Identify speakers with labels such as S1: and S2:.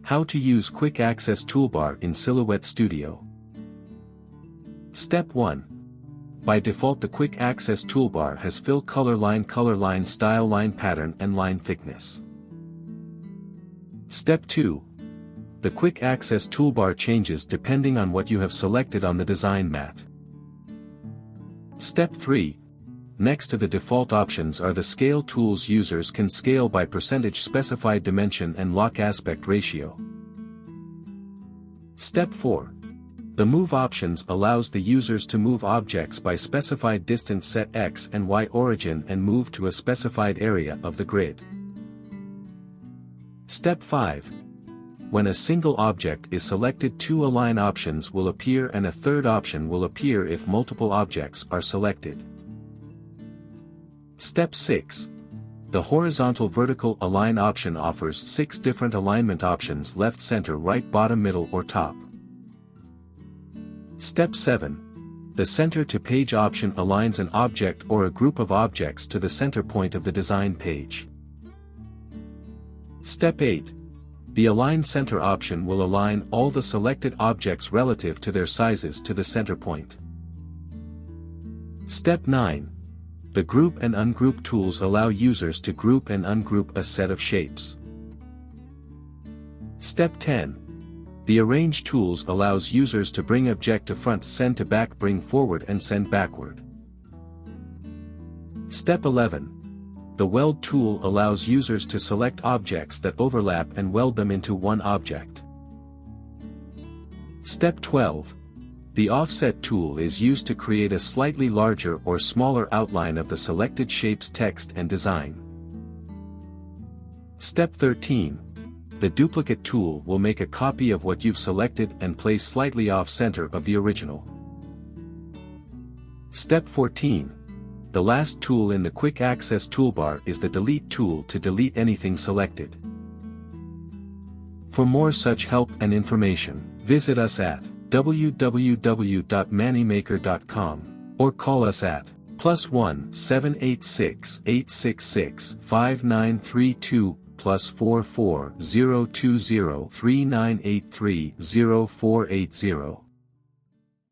S1: How to use Quick Access Toolbar in Silhouette Studio. Step 1. By default the Quick Access Toolbar has fill color line, style line pattern and line thickness. Step 2. The Quick Access Toolbar changes depending on what you have selected on the design mat. Step 3. Next to the default options are the scale tools. Users can scale by percentage specified dimension and lock aspect ratio. Step 4. The Move options allows the users to move objects by specified distance, set X and Y origin and move to a specified area of the grid. Step 5. When a single object is selected, 2 align options will appear and a third option will appear if multiple objects are selected. Step 6. The horizontal vertical align option offers 6 different alignment options: left, center, right, bottom, middle or top. Step 7. The center to page option aligns an object or a group of objects to the center point of the design page. Step 8. The Align Center option will align all the selected objects relative to their sizes to the center point. Step 9. The Group and Ungroup tools allow users to group and ungroup a set of shapes. Step 10. The Arrange tools allows users to bring object to front, send to back, bring forward and send backward. Step 11. The Weld tool allows users to select objects that overlap and weld them into one object. Step 12. The Offset tool is used to create a slightly larger or smaller outline of the selected shape's text and design. Step 13. The Duplicate tool will make a copy of what you've selected and place slightly off-center of the original. Step 14. The last tool in the Quick Access Toolbar is the Delete tool to delete anything selected. For more such help and information, visit us at www.mannymaker.com or call us at +1 786 866 5932 +44 020 3983 0480.